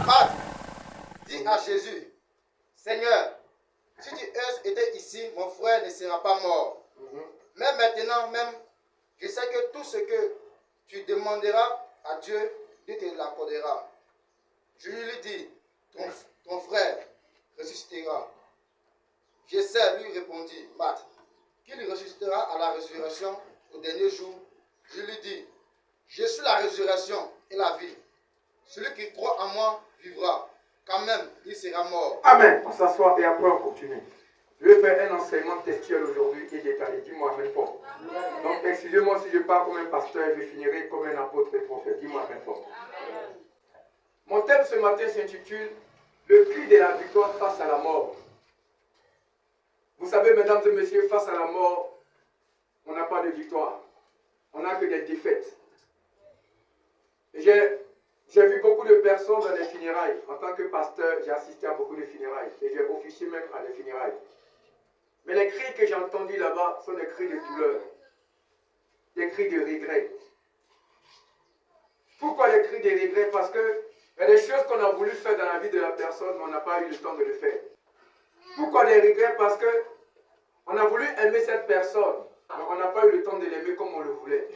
Marthe dit à Jésus, Seigneur, si tu étais ici, mon frère ne sera pas mort. Mais maintenant même, je sais que tout ce que tu demanderas à Dieu, Dieu te l'accordera. Je lui dis, ton frère ressuscitera. Je sais, lui répondit Marthe, qu'il ressuscitera à la résurrection au dernier jour. Je lui dis, je suis la résurrection et la vie. Celui qui croit en moi vivra, quand même il sera mort. Amen. On s'assoit et après on continue. Je vais faire un enseignement textuel aujourd'hui et détaillé. Dis-moi amen fort. Donc excusez-moi si je parle comme un pasteur, je finirai comme un apôtre et prophète. Dis-moi amen fort. Mon thème ce matin s'intitule Le cri de la victoire face à la mort. Vous savez, mesdames et messieurs, face à la mort, on n'a pas de victoire. On n'a que des défaites. J'ai vu beaucoup de personnes dans les funérailles. En tant que pasteur, j'ai assisté à beaucoup de funérailles. Et j'ai officié même à des funérailles. Mais les cris que j'ai entendus là-bas sont des cris de douleur. Des cris de regret. Pourquoi les cris de regret? Parce que il y a des choses qu'on a voulu faire dans la vie de la personne, mais on n'a pas eu le temps de le faire. Pourquoi des regrets? Parce que on a voulu aimer cette personne, mais on n'a pas eu le temps de l'aimer comme on le voulait.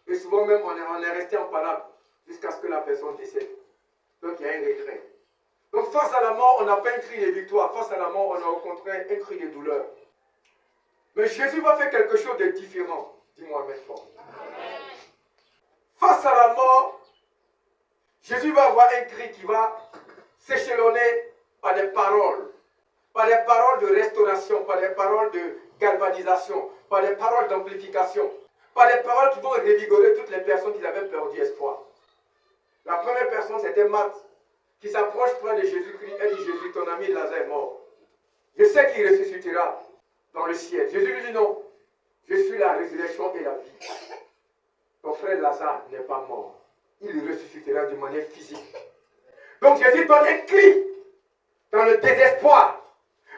Et souvent même, on est resté en palabre jusqu'à ce que la personne décède. Donc il y a un regret. Donc face à la mort, on n'a pas un cri de victoire. Face à la mort, on a au contraire un cri de douleur. Mais Jésus va faire quelque chose de différent. Dis-moi amen fort. Face à la mort, Jésus va avoir un cri qui va s'échelonner par des paroles. Par des paroles de restauration, par des paroles de galvanisation, par des paroles d'amplification, par des paroles qui vont revigorer toutes les personnes qui avaient perdu espoir. La première personne, c'était Marthe, qui s'approche près de Jésus-Christ et dit, Jésus, ton ami Lazare est mort. Je sais qu'il ressuscitera dans le ciel. Jésus lui dit, non, je suis la résurrection et la vie. Ton frère Lazare n'est pas mort. Il ressuscitera de manière physique. Donc Jésus donne un cri dans le désespoir.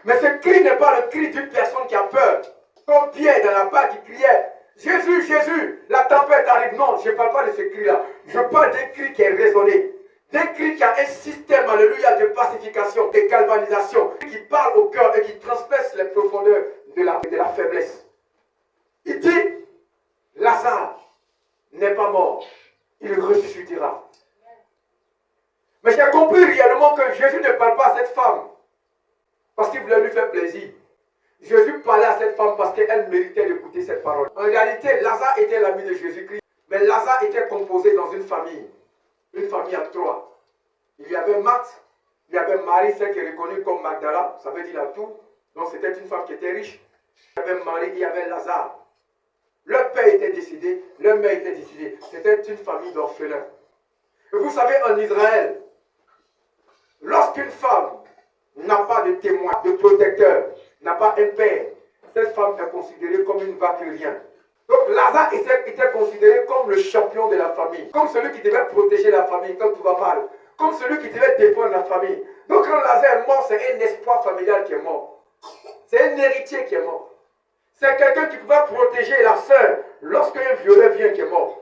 Mais ce cri n'est pas le cri d'une personne qui a peur. Comme Pierre dans la barque qui criait, Jésus, Jésus, la tempête arrive. Non, je ne parle pas de ce cri-là. Je parle d'un cri qui est raisonné. D'un cri qui a un système, alléluia, de pacification, de galvanisation, qui parle au cœur et qui transperce les profondeurs de la faiblesse. Il dit, Lazare n'est pas mort. Il ressuscitera. Mais j'ai compris réellement que Jésus ne parle pas à cette femme parce qu'il voulait lui faire plaisir. Jésus parlait à cette femme parce qu'elle méritait d'écouter cette parole. En réalité, Lazare était l'ami de Jésus-Christ. Mais Lazare était composé dans une famille à trois. Il y avait Marthe, il y avait Marie, celle qui est reconnue comme Magdala, ça veut dire la tour. Donc c'était une femme qui était riche. Il y avait Marie, il y avait Lazare. Leur père était décédé, leur mère était décédée. C'était une famille d'orphelins. Et vous savez, en Israël, lorsqu'une femme n'a pas de témoin, de protecteur, n'a pas un père, cette femme est considérée comme une vache rien. Donc Lazare était considéré comme le champion de la famille, comme celui qui devait protéger la famille quand tout va mal, comme celui qui devait défendre la famille. Donc quand Lazare est mort, c'est un espoir familial qui est mort. C'est un héritier qui est mort. C'est quelqu'un qui pouvait protéger la sœur lorsqu'un violet vient qui est mort.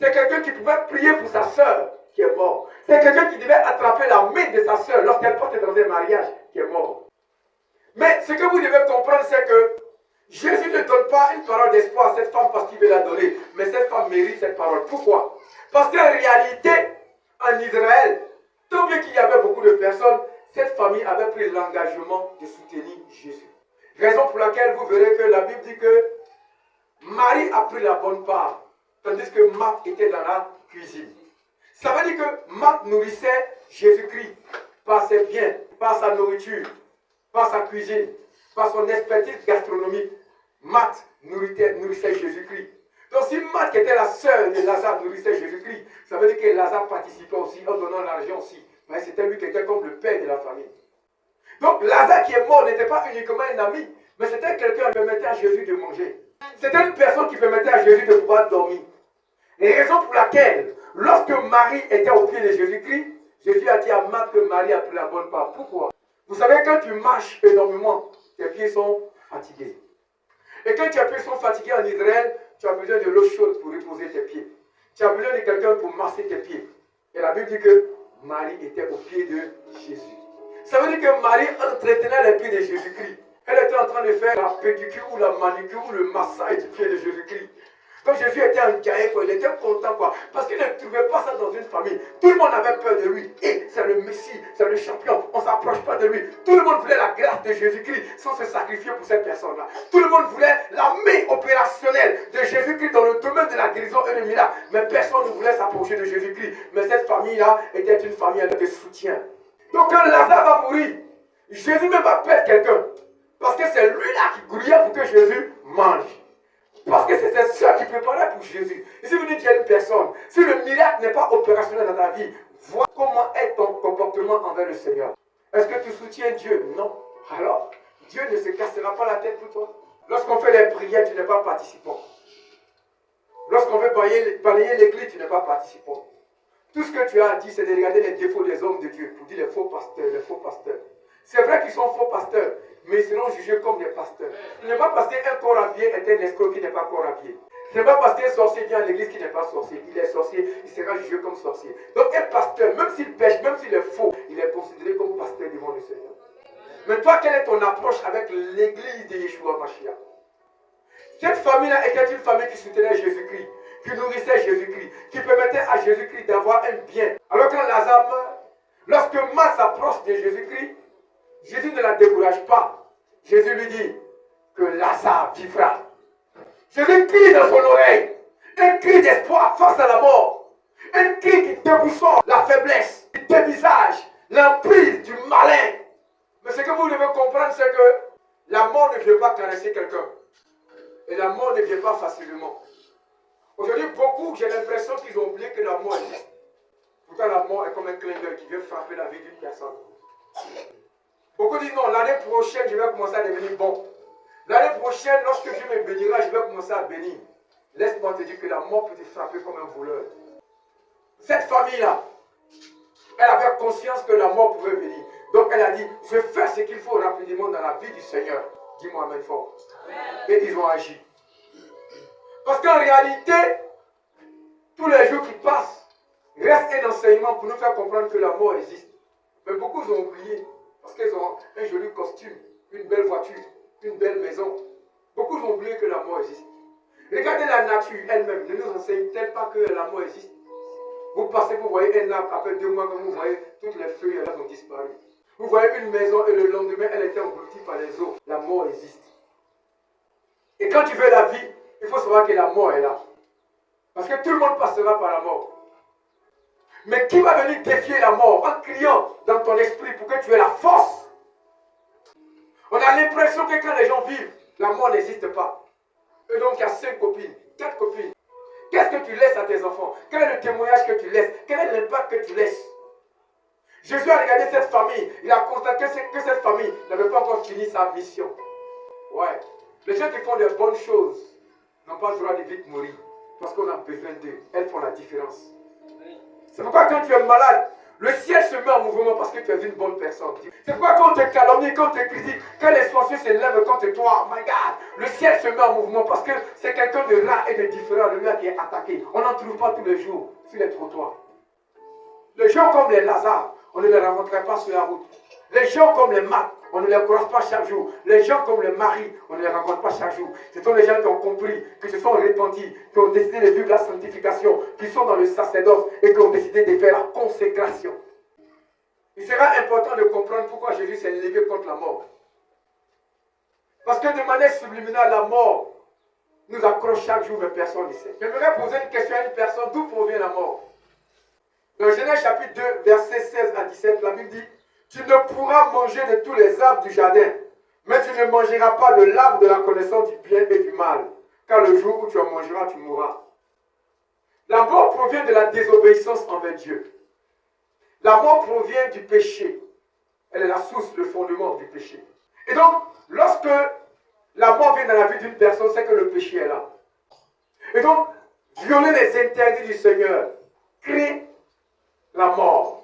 C'est quelqu'un qui pouvait prier pour sa sœur qui est mort. C'est quelqu'un qui devait attraper la main de sa sœur lorsqu'elle portait dans un mariage qui est mort. Mais ce que vous devez comprendre, c'est que Jésus ne donne pas une parole d'espoir à cette femme parce qu'il veut la donner. Mais cette femme mérite cette parole. Pourquoi? Parce qu'en réalité, en Israël, tant bien qu'il y avait beaucoup de personnes, cette famille avait pris l'engagement de soutenir Jésus. Raison pour laquelle vous verrez que la Bible dit que Marie a pris la bonne part, tandis que Marthe était dans la cuisine. Ça veut dire que Marthe nourrissait Jésus-Christ par ses biens, par sa nourriture, par sa cuisine, par son expertise gastronomique. Marthe nourrissait Jésus-Christ. Donc si Marthe, qui était la sœur de Lazare, nourrissait Jésus-Christ, ça veut dire que Lazare participait aussi en donnant l'argent aussi. Mais c'était lui qui était comme le père de la famille. Donc Lazare qui est mort n'était pas uniquement un ami, mais c'était quelqu'un qui permettait à Jésus de manger. C'était une personne qui permettait à Jésus de pouvoir dormir. Et raison pour laquelle, lorsque Marie était au pied de Jésus-Christ, Jésus a dit à Marthe que Marie a pris la bonne part. Pourquoi? Vous savez, quand tu marches énormément, tes pieds sont fatigués. Et quand tes pieds sont fatigués en Israël, tu as besoin de l'eau chaude pour reposer tes pieds. Tu as besoin de quelqu'un pour masser tes pieds. Et la Bible dit que Marie était au pied de Jésus. Ça veut dire que Marie entretenait les pieds de Jésus-Christ. Elle était en train de faire la pédicure ou la manicure ou le massage du pied de Jésus-Christ. Quand Jésus était enjaillé, il était content, quoi, parce qu'il ne trouvait pas ça dans une famille. Tout le monde avait peur de lui. Et c'est le Messie, c'est le champion. On ne s'approche pas de lui. Tout le monde voulait la grâce de Jésus-Christ sans se sacrifier pour cette personne-là. Tout le monde voulait la main opérationnelle de Jésus-Christ dans le domaine de la guérison et du miracle. Mais personne ne voulait s'approcher de Jésus-Christ. Mais cette famille-là était une famille de soutien. Donc quand Lazare va mourir, Jésus même va perdre quelqu'un. Parce que c'est lui-là qui grouillait pour que Jésus mange. Parce que c'est ça qui préparait pour Jésus. Et si vous dites qu'il y a une personne, si le miracle n'est pas opérationnel dans ta vie, vois comment est ton comportement envers le Seigneur. Est-ce que tu soutiens Dieu? Non. Alors, Dieu ne se cassera pas la tête pour toi. Lorsqu'on fait des prières, tu n'es pas participant. Lorsqu'on veut balayer l'église, tu n'es pas participant. Tout ce que tu as dit, c'est de regarder les défauts des hommes de Dieu, pour dire les faux pasteurs, les faux pasteurs. C'est vrai qu'ils sont faux pasteurs, mais ils seront jugés comme des pasteurs. Ce n'est pas parce qu'un corps habillé est un escroc qui n'est pas corps habillé. Ce n'est pas parce qu'un sorcier vient à l'église qui n'est pas sorcier. Il est sorcier, il sera jugé comme sorcier. Donc un pasteur, même s'il pêche, même s'il est faux, il est considéré comme pasteur devant le Seigneur. Mais toi, quelle est ton approche avec l'église de Yeshua Mashiach? Cette famille-là était une famille qui soutenait Jésus-Christ, qui nourrissait Jésus-Christ, qui permettait à Jésus-Christ d'avoir un bien. Alors quand Lazare meurt, lorsque Marthe s'approche de Jésus-Christ, Jésus ne la décourage pas. Jésus lui dit que Lazare vivra. Jésus crie dans son oreille, un cri d'espoir face à la mort, un cri qui déboussole la faiblesse, qui dévisage l'emprise du malin. Mais ce que vous devez comprendre, c'est que la mort ne vient pas caresser quelqu'un. Et la mort ne vient pas facilement. Aujourd'hui, beaucoup, j'ai l'impression qu'ils ont oublié que la mort existe. Pourtant, la mort est comme un clin d'œil qui vient frapper la vie d'une personne. Beaucoup disent non, l'année prochaine, je vais commencer à devenir bon. L'année prochaine, lorsque Dieu me bénira, je vais commencer à bénir. Laisse-moi te dire que la mort peut te frapper comme un voleur. Cette famille-là, elle avait conscience que la mort pouvait venir. Donc elle a dit, je fais ce qu'il faut rapidement dans la vie du Seigneur. Dis-moi amen fort. Et ils ont agi. Parce qu'en réalité, tous les jours qui passent, reste un enseignement pour nous faire comprendre que la mort existe. Mais beaucoup ont oublié. Parce qu'ils ont un joli costume, une belle voiture, une belle maison. Beaucoup ont oublié que la mort existe. Regardez la nature elle-même. Ne nous enseigne-t-elle pas que la mort existe? Vous passez, vous voyez un arbre, après 2 mois, comme vous voyez, toutes les feuilles elles ont disparu. Vous voyez une maison et le lendemain, elle était engloutie par les eaux. La mort existe. Et quand tu veux la vie, il faut savoir que la mort est là. Parce que tout le monde passera par la mort. Mais qui va venir défier la mort en criant dans ton esprit pour que tu aies la force? On a l'impression que quand les gens vivent, la mort n'existe pas. Et donc il y a 5 copines, 4 copines. Qu'est-ce que tu laisses à tes enfants? Quel est le témoignage que tu laisses? Quel est l'impact que tu laisses? Jésus a regardé cette famille. Il a constaté que cette famille n'avait pas encore fini sa mission. Ouais. Les gens qui font des bonnes choses n'ont pas le droit de vite mourir. Parce qu'on a besoin d'eux. Elles font la différence. C'est pourquoi quand tu es malade, le ciel se met en mouvement parce que tu es une bonne personne. C'est pourquoi quand on te calomnie, quand on te critique, quand les sorciers se lèvent contre toi, oh my God, le ciel se met en mouvement parce que c'est quelqu'un de rare et de différent, le gars qui est attaqué. On n'en trouve pas tous les jours sur les trottoirs. Les gens comme les Lazare, on ne les rencontrait pas sur la route. Les gens comme les Marthe, on ne les croise pas chaque jour. Les gens comme les Marie, on ne les rencontre pas chaque jour. Ce sont les gens qui ont compris, qui se sont repentis, qui ont décidé de vivre la sanctification, qui sont dans le sacerdoce et qui ont décidé de faire la consécration. Il sera important de comprendre pourquoi Jésus s'est levé contre la mort. Parce que de manière subliminale, la mort nous accroche chaque jour, mais personne ne sait. J'aimerais poser une question à une personne, d'où provient la mort? Dans Genèse chapitre 2, versets 16 à 17, la Bible dit, tu ne pourras manger de tous les arbres du jardin, mais tu ne mangeras pas de l'arbre de la connaissance du bien et du mal, car le jour où tu en mangeras, tu mourras. La mort provient de la désobéissance envers Dieu. La mort provient du péché. Elle est la source, le fondement du péché. Et donc, lorsque la mort vient dans la vie d'une personne, c'est que le péché est là. Et donc, violer les interdits du Seigneur crée la mort.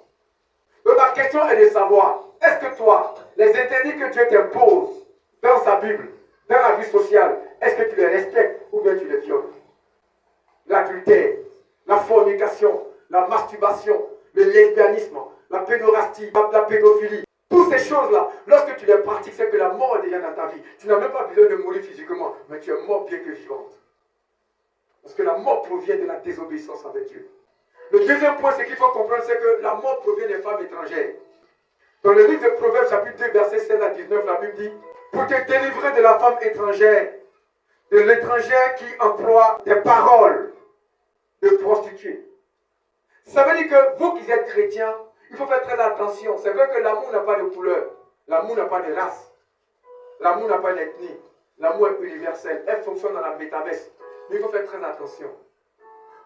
Donc la question est de savoir, est-ce que toi, les interdits que Dieu t'impose dans sa Bible, dans la vie sociale, est-ce que tu les respectes ou bien tu les violes? L'adultère, la fornication, la masturbation, lesbianisme, la pédorastie, la pédophilie. Toutes ces choses-là, lorsque tu les pratiques, c'est que la mort est déjà dans ta vie. Tu n'as même pas besoin de mourir physiquement, mais tu es mort bien que vivante. Parce que la mort provient de la désobéissance avec Dieu. Le deuxième point, c'est qu'il faut comprendre, c'est que la mort provient des femmes étrangères. Dans le livre de Proverbes, chapitre 2, versets 16 à 19, la Bible dit, pour te délivrer de la femme étrangère, de l'étrangère qui emploie des paroles de prostituée. Ça veut dire que vous qui êtes chrétiens, il faut faire très attention. C'est vrai que l'amour n'a pas de couleur, l'amour n'a pas de race, l'amour n'a pas d'ethnie, l'amour est universel, elle fonctionne dans la métaverse. Mais il faut faire très attention.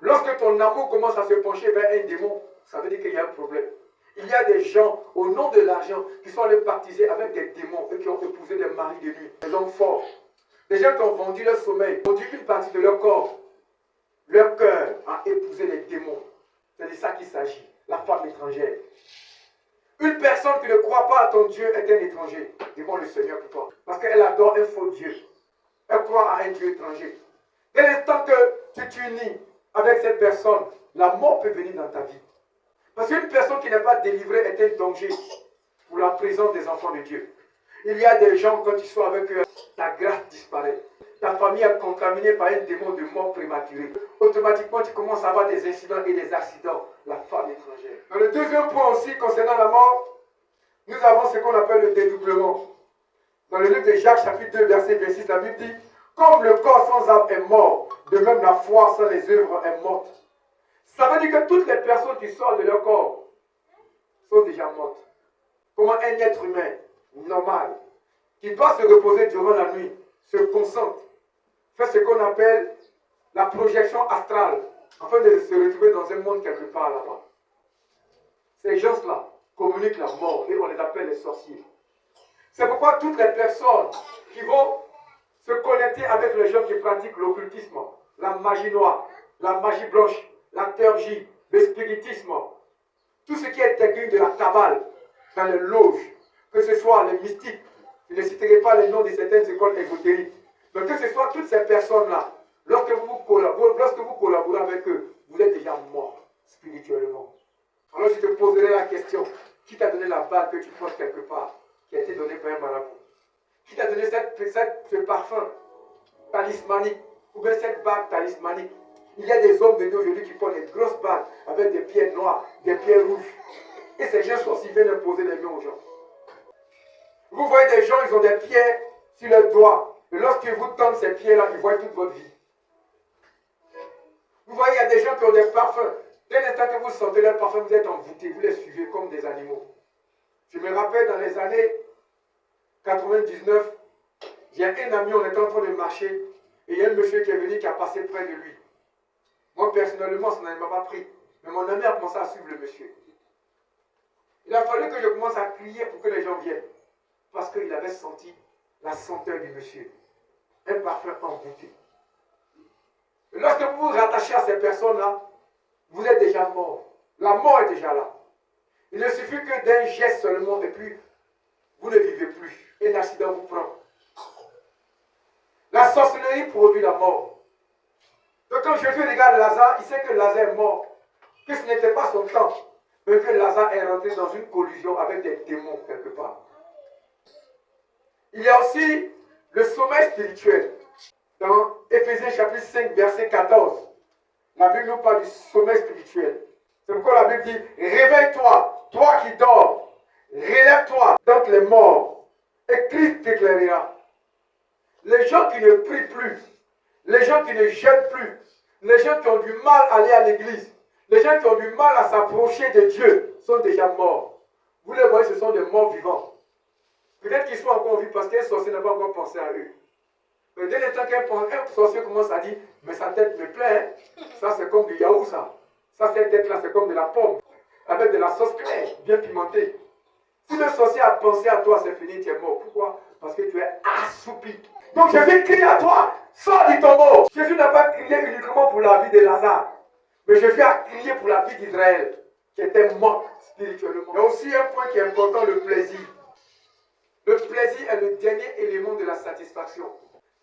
Lorsque ton amour commence à se pencher vers un démon, ça veut dire qu'il y a un problème. Il y a des gens, au nom de l'argent, qui sont allés baptiser avec des démons et qui ont épousé des maris de nuit, des hommes forts. Des gens qui ont vendu leur sommeil, vendu une partie de leur corps, leur cœur a épousé les démons. C'est de ça qu'il s'agit, la femme étrangère. Une personne qui ne croit pas à ton Dieu est un étranger devant le Seigneur pour toi. Parce qu'elle adore un faux Dieu. Elle croit à un Dieu étranger. Dès l'instant que tu t'unis avec cette personne, la mort peut venir dans ta vie. Parce qu'une personne qui n'est pas délivrée est un danger pour la présence des enfants de Dieu. Il y a des gens, quand ils sont avec eux, ta grâce disparaît. Ta famille est contaminée par un démon de mort prématurée. Automatiquement, tu commences à avoir des incidents et des accidents. La femme étrangère. Dans le deuxième point aussi, concernant la mort, nous avons ce qu'on appelle le dédoublement. Dans le livre de Jacques, chapitre 2, verset 26, la Bible dit, comme le corps sans âme est mort, de même la foi sans les œuvres est morte. Ça veut dire que toutes les personnes qui sortent de leur corps sont déjà mortes. Comment un être humain normal, qui doit se reposer durant la nuit, se concentre, fait ce qu'on appelle la projection astrale, afin de se retrouver dans un monde quelque part là-bas. Ces gens-là communiquent la mort et on les appelle les sorciers. C'est pourquoi toutes les personnes qui vont se connecter avec les gens qui pratiquent l'occultisme, la magie noire, la magie blanche, la théurgie, le spiritisme, tout ce qui est technique de la cabale dans les loges, que ce soit les mystiques, je ne citerai pas les noms de certaines écoles ésotériques, mais que ce soit toutes ces personnes-là, lorsque vous collaborez avec eux, vous êtes déjà mort spirituellement. Alors je te poserai la question, qui t'a donné la bague que tu portes quelque part, qui a été donnée par un marabout? Qui t'a donné ce parfum talismanique, ou bien cette bague talismanique? Il y a des hommes de Dieu aujourd'hui qui portent des grosses bagues avec des pierres noires, des pierres rouges. Et ces gens sont si viennent imposer les mains aux gens. Vous voyez des gens, ils ont des pierres sur leurs doigts. Et lorsqu'ils vous tendent ces pierres-là, ils voient toute votre vie. Vous voyez, il y a des gens qui ont des parfums. Dès l'instant que vous sentez leur parfum, vous êtes envoûtés, vous les suivez comme des animaux. Je me rappelle dans les années 99, j'ai un ami, on était en train de marcher, et il y a un monsieur qui est venu, qui a passé près de lui. Moi, personnellement, ça ne m'a pas pris. Mais mon ami a commencé à suivre le monsieur. Il a fallu que je commence à crier pour que les gens viennent. Parce qu'il avait senti la senteur du monsieur. Un parfum envoûté. Et lorsque vous vous rattachez à ces personnes-là, vous êtes déjà mort. La mort est déjà là. Il ne suffit que d'un geste seulement et puis vous ne vivez plus. Un accident vous prend. La sorcellerie produit la mort. Donc quand Jésus regarde Lazare, il sait que Lazare est mort. Que ce n'était pas son temps. Mais que Lazare est rentré dans une collision avec des démons quelque part. Il y a aussi le sommeil spirituel. Dans Éphésiens chapitre 5, verset 14, la Bible nous parle du sommeil spirituel. C'est pourquoi la Bible dit, réveille-toi, toi qui dors, relève-toi d'entre les morts, et Christ t'éclairera. Les gens qui ne prient plus, les gens qui ne jeûnent plus, les gens qui ont du mal à aller à l'église, les gens qui ont du mal à s'approcher de Dieu sont déjà morts. Vous les voyez, ce sont des morts vivants. Peut-être qu'ils sont encore en vie parce qu'un sorcier n'a pas encore pensé à eux. Mais dès l'instant qu'un sorcier commence à dire, mais sa tête me plaît, hein? Ça c'est comme du yaourt ça. Ça cette tête-là c'est comme de la pomme, avec de la sauce claire, bien pimentée. Si le sorcier a pensé à toi, c'est fini, tu es mort. Pourquoi? Parce que tu es assoupi. Donc Jésus crie à toi, sors du tombeau. Jésus n'a pas crié uniquement pour la vie de Lazare, mais Jésus a crié pour la vie d'Israël, qui était morte spirituellement. Il y a aussi un point qui est important, le plaisir. Le plaisir est le dernier élément de la satisfaction.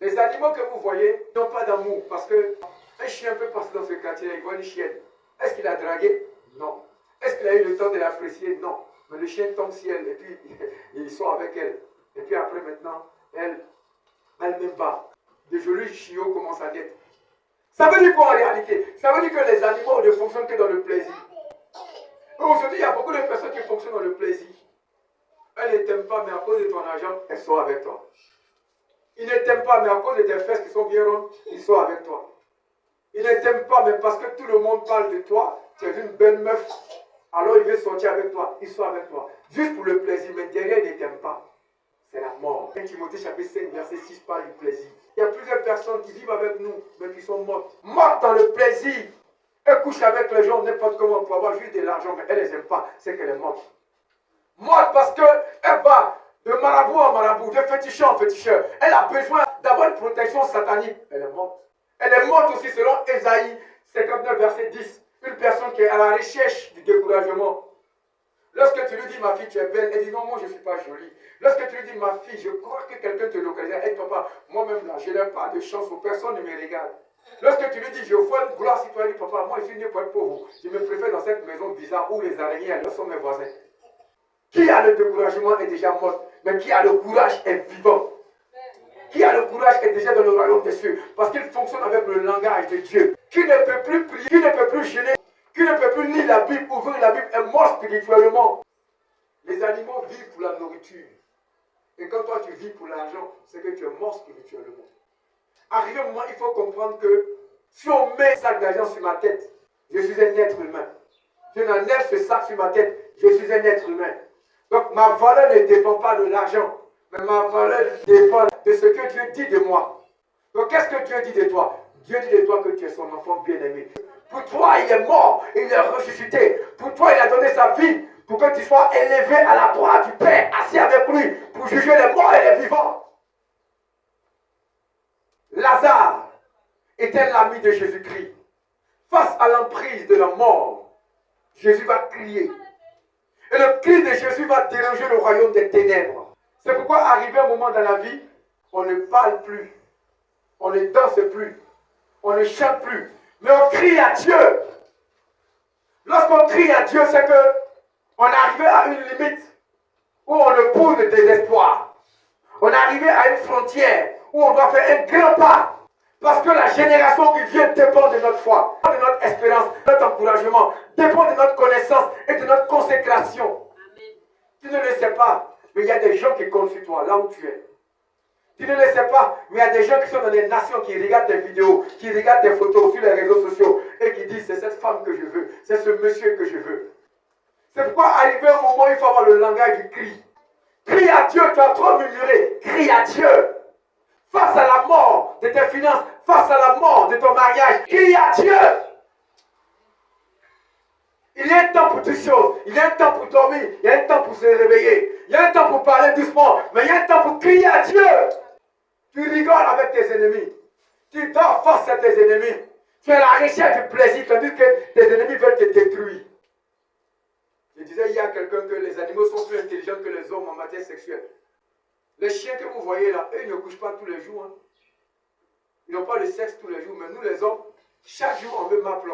Les animaux que vous voyez n'ont pas d'amour, parce que un chien peut passer dans ce quartier, il voit une chienne. Est-ce qu'il a dragué? Non. Est-ce qu'il a eu le temps de l'apprécier? Non. Mais le chien tombe sur elle et puis il sort avec elle. Et puis après maintenant, elle même pas. De jolis chiots commencent à naître. Ça veut dire quoi en réalité? Ça veut dire que les animaux ne fonctionnent que dans le plaisir. Aujourd'hui, il y a beaucoup de personnes qui fonctionnent dans le plaisir. Elles ne t'aiment pas, mais à cause de ton argent, elles sont avec toi. Ils ne t'aiment pas, mais à cause de tes fesses qui sont bien rondes, ils sont avec toi. Ils ne t'aiment pas, mais parce que tout le monde parle de toi, tu es une belle meuf, alors ils veulent sortir avec toi, ils sont avec toi. Juste pour le plaisir, mais derrière, ils ne t'aiment pas. C'est la mort. Timothée chapitre 5, verset 6 parle du plaisir. Il y a plusieurs personnes qui vivent avec nous, mais qui sont mortes. Mortes dans le plaisir. Elles couchent avec les gens n'importe comment pour avoir juste de l'argent, mais elles ne les aiment pas. C'est qu'elle est morte. Morte parce qu'elle va de marabout en marabout, de féticheur en féticheur. Elle a besoin d'avoir une protection satanique. Elle est morte. Elle est morte aussi selon Ésaïe 59, verset 10. Une personne qui est à la recherche du découragement. Lorsque tu lui dis, ma fille, tu es belle, elle dit, non, moi, je ne suis pas jolie. Lorsque tu lui dis, ma fille, je crois que quelqu'un te localise, elle dit, papa, moi-même, là, je n'ai pas de chance où personne ne me regarde. Lorsque tu lui dis, je vois une gloire sur toi, elle dit, papa, moi, je suis né pour être pauvre. Je me préfère dans cette maison bizarre où les araignées, elles sont mes voisins. Qui a le découragement est déjà mort, mais qui a le courage est vivant. Qui a le courage est déjà dans le royaume des cieux, parce qu'il fonctionne avec le langage de Dieu. Qui ne peut plus prier, qui ne peut plus gêner, qui ne peut plus lire la Bible, ouvrir la Bible, est mort spirituellement. Les animaux vivent pour la nourriture. Et quand toi tu vis pour l'argent, c'est que tu es mort spirituellement. Arrivé un moment, il faut comprendre que si on met un sac d'argent sur ma tête, je suis un être humain. Je n'enlève ce sac sur ma tête, je suis un être humain. Donc ma valeur ne dépend pas de l'argent, mais ma valeur dépend de ce que Dieu dit de moi. Donc qu'est-ce que Dieu dit de toi? Dieu dit de toi que tu es son enfant bien-aimé. Pour toi, il est mort, il est ressuscité. Pour toi, il a donné sa vie pour que tu sois élevé à la droite du Père, assis avec lui, pour juger les morts et les vivants. Lazare était l'ami de Jésus-Christ. Face à l'emprise de la mort, Jésus va crier. Et le cri de Jésus va déranger le royaume des ténèbres. C'est pourquoi, arrivé un moment dans la vie, on ne parle plus, on ne danse plus, on ne chante plus, mais on crie à Dieu. Lorsqu'on crie à Dieu, c'est que on est arrivé à une limite où on ne pousse de désespoir. On est arrivé à une frontière où on doit faire un grand pas. Parce que la génération qui vient dépend de notre foi, de notre espérance, de notre encouragement, dépend de notre connaissance et de notre consécration. Amen. Tu ne le sais pas, mais il y a des gens qui comptent sur toi, là où tu es. Tu ne le sais pas, mais il y a des gens qui sont dans des nations qui regardent tes vidéos, qui regardent tes photos sur les réseaux sociaux et qui disent c'est cette femme que je veux, c'est ce monsieur que je veux. C'est pourquoi arrivé un moment, il faut avoir le langage du cri. Crie à Dieu, tu as trop murmuré, crie à Dieu. Face à la mort de tes finances, face à la mort de ton mariage, crie à Dieu. Il y a un temps pour toutes choses. Il y a un temps pour dormir. Il y a un temps pour se réveiller. Il y a un temps pour parler doucement. Mais il y a un temps pour crier à Dieu. Tu rigoles avec tes ennemis. Tu dors face à tes ennemis. Tu es à la recherche du plaisir, tandis que tes ennemis veulent te détruire. Je disais il y a quelqu'un que les animaux sont plus intelligents que les hommes en matière sexuelle. Les chiens que vous voyez là, eux, ils ne couchent pas tous les jours. Hein. Ils n'ont pas le sexe tous les jours. Mais nous, les hommes, chaque jour, on veut m'appeler.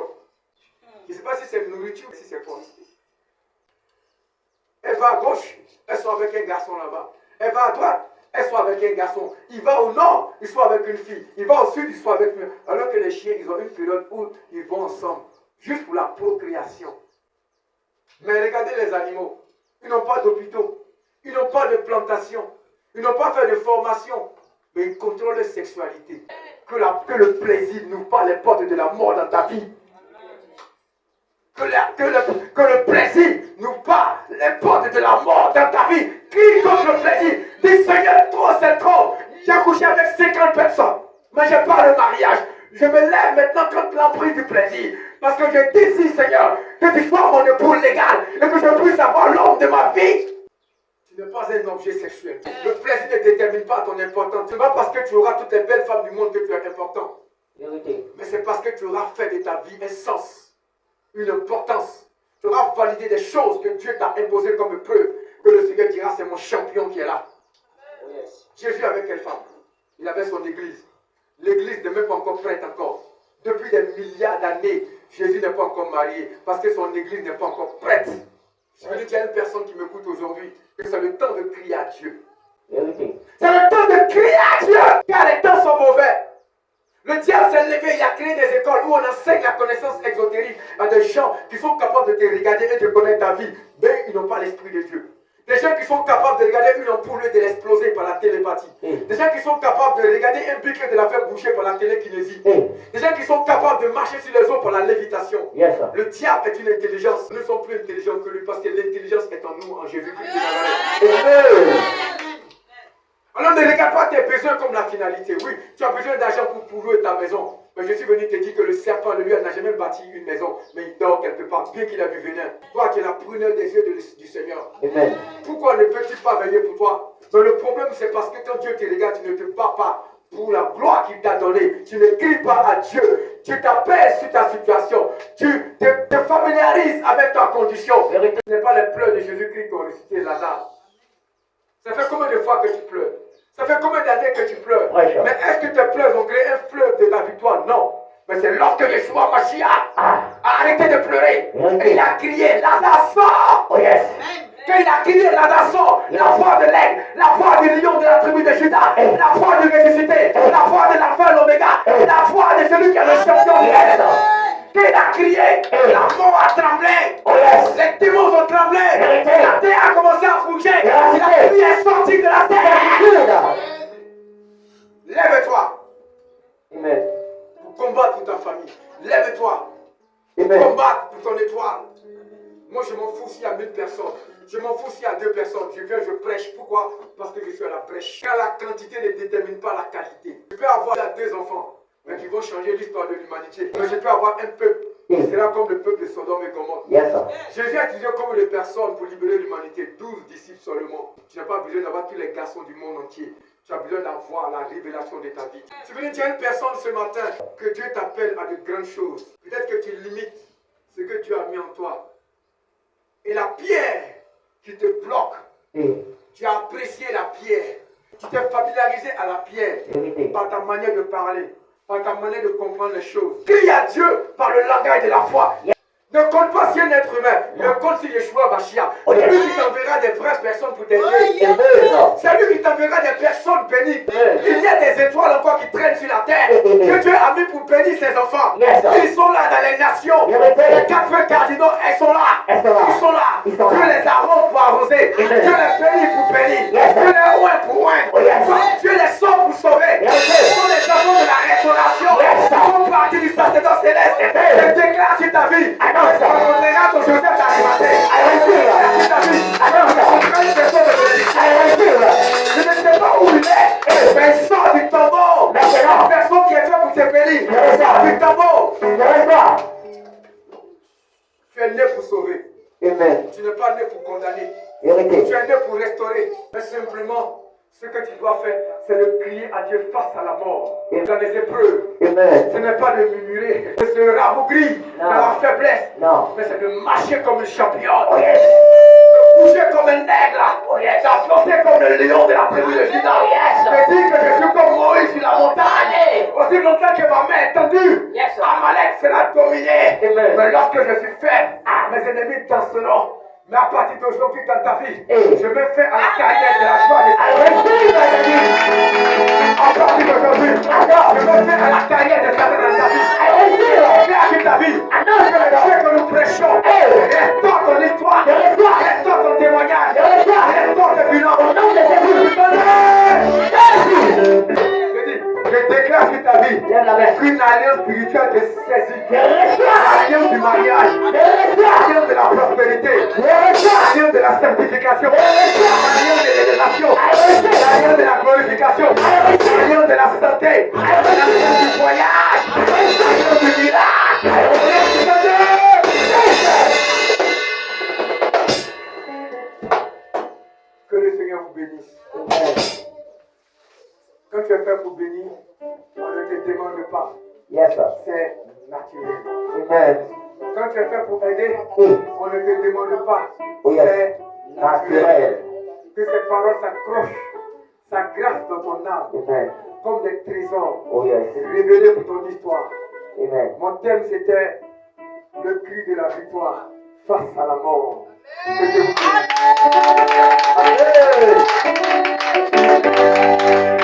Je ne sais pas si c'est nourriture ou si c'est quoi. Elle va à gauche, elle soit avec un garçon là-bas. Elle va à droite, elle soit avec un garçon. Il va au nord, il soit avec une fille. Il va au sud, il soit avec une... Alors que les chiens, ils ont une période où ils vont ensemble. Juste pour la procréation. Mais regardez les animaux. Ils n'ont pas d'hôpitaux. Ils n'ont pas de plantation. Ils n'ont pas fait de formation. Mais ils contrôlent leur sexualité. Que le plaisir n'ouvre pas les portes de la mort dans ta vie. Que le plaisir n'ouvre pas les portes de la mort dans ta vie. Crie contre le plaisir. Dis Seigneur, trop c'est trop. J'ai couché avec 50 personnes. Mais je n'ai pas le mariage. Je me lève maintenant contre l'emprise du plaisir. Parce que je désire, Seigneur, que tu sois mon époux légal et que je puisse avoir l'homme de ma vie. Tu n'es pas un objet sexuel. Le plaisir ne détermine pas ton importance. Ce n'est pas parce que tu auras toutes les belles femmes du monde que tu es important. Mais c'est parce que tu auras fait de ta vie un sens, une importance. Tu auras validé des choses que Dieu t'a imposées comme preuve. Que le Seigneur dira, c'est mon champion qui est là. Jésus avec quelle femme? Il avait son église. L'église n'est même pas encore prête encore. Depuis des milliards d'années, Jésus n'est pas encore marié parce que son église n'est pas encore prête. Je veux dire qu'il y a une personne qui m'écoute aujourd'hui et c'est le temps de crier à Dieu. C'est le temps de crier à Dieu car les temps sont mauvais. Le diable s'est levé, il a créé des écoles où on enseigne la connaissance exotérique à des gens qui sont capables de te regarder et de connaître ta vie, mais ils n'ont pas l'esprit de Dieu. Des gens qui sont capables de regarder une ampoule et de l'exploser par la télépathie. Des gens qui sont capables de regarder un pic et de la faire bouger par la télékinésie. Des gens qui sont capables de marcher sur les eaux par la lévitation. Le diable est une intelligence. Nous ne sommes plus intelligents que lui parce que l'intelligence est en nous, en Jésus-Christ. Alors ne regarde pas tes besoins comme la finalité. Oui, tu as besoin d'argent pour louer ta maison. Mais je suis venu te dire que le serpent, lui, n'a jamais bâti une maison, mais il dort quelque part, bien qu'il a du venin. Toi qui es la prunelle des yeux du Seigneur. Amen. Pourquoi ne peux-tu pas veiller pour toi? Mais le problème, c'est parce que quand Dieu te regarde, tu ne te bats pas pour la gloire qu'il t'a donnée. Tu ne cries pas à Dieu. Tu t'appelles sur ta situation. Tu te familiarises avec ta condition. Ce n'est pas les pleurs de Jésus-Christ qui ont ressuscité Lazare. Ça fait combien de fois que tu pleures? Ça fait combien d'années que tu pleures? Mais est-ce que tes pleurs ont créé un fleuve de la victoire? Non. Mais c'est lorsque Yeshua Mashiach a arrêté de pleurer. Et il a crié, Lazare sort! Oh yes. Quand il a crié, Lazare sort, la voix de l'aigle, la voix du lion de la tribu de Juda, la voix du ressuscité, la voix de l'alpha et l'oméga, la voix de celui qui est le champion du monde. Quand il a crié, la mort a tremblé. Oh yes. Les démons ont tremblé. La terre a commencé à bouger. La pluie est sortie de la terre. Lève-toi. Amen. Pour combattre pour ta famille. Lève-toi. Combattre pour ton étoile. Moi, je m'en fous s'il y a 1000 personnes. Je m'en fous s'il y a 2 personnes. Je viens, je prêche. Pourquoi? Parce que je suis à la brèche. Car la quantité ne détermine pas la qualité. Je peux avoir 2 enfants, mais qui vont changer l'histoire de l'humanité. Mais je peux avoir un peuple qui sera comme le peuple de Sodome et Gomorrhe. Jésus a utilisé combien de personnes pour libérer l'humanité? 12 disciples seulement. Tu n'as pas besoin d'avoir tous les garçons du monde entier. Tu as besoin d'avoir la révélation de ta vie. Tu veux dire à une personne ce matin que Dieu t'appelle à de grandes choses. Peut-être que tu limites ce que Dieu a mis en toi. Et la pierre qui te bloque, tu as apprécié la pierre. Tu t'es familiarisé à la pierre par ta manière de parler, par ta manière de comprendre les choses. Crie à Dieu par le langage de la foi. Ne compte pas sur un être humain, ne compte sur Yeshua Mashiach. C'est lui qui t'enverra des vraies personnes pour t'aider. C'est lui qui t'enverra des personnes bénies. Il y a des étoiles encore qui traînent sur la terre que Dieu a mis pour bénir ses enfants. Ils sont là dans les nations. Les 4 cardinaux, ils sont là. Ils sont là. Dieu les arrose pour arroser. Dieu les bénit pour bénir. Dieu les oint pour oindre. Dieu les sauve pour sauver. Ce sont les enfants de la restauration. Ils font partie du sacerdoce céleste. Je déclare sur ta vie. On rencontrera ton Joseph d'Arimathée. Je ne sais pas où il est, mais il sort du tombeau. La personne qui est faite pour te bénir, il sort du tombeau. Tu es né pour sauver. Tu n'es pas né pour condamner. Tu es né pour restaurer. Mais simplement, ce que tu dois faire, c'est de crier à Dieu face à la mort. Dans les épreuves. Ce n'est pas de murmurer, de se rabougrir dans la faiblesse. Mais c'est de marcher comme une championne. De bouger comme un aigle. D'apporter comme le lion de la tribu de Juda. De dire que je suis comme Moïse sur la montagne. Aussi longtemps que ma main est tendue, Amalek sera dominé. Mais lorsque je suis faible, mes ennemis danseront. Mais à partir d'aujourd'hui dans ta vie, je me fais à la carrière de la joie des à partir d'aujourd'hui, je me fais à la carrière de Satan dans ta vie. Fais ta vie. Que le Dieu que nous prêchons restaure ton histoire, restaure ton témoignage, restaure tes bilans. Je déclare sur ta vie qu'une alliance spirituelle te saisit. L'alliance du mariage, l'alliance de la prospérité, l'alliance de la sanctification, l'alliance de l'élévation, l'alliance de la glorification, l'alliance de la santé, l'alliance du voyage, l'alliance du miracle. Que le Seigneur vous bénisse. Quand tu es fait pour bénir, on ne te demande pas. C'est naturel. Quand tu es fait pour aider, on ne te demande pas. C'est naturel. Que ces paroles s'accrochent dans ton âme comme des trésors révélés pour ton histoire. Mon thème c'était le cri de la victoire face à la mort. Amen.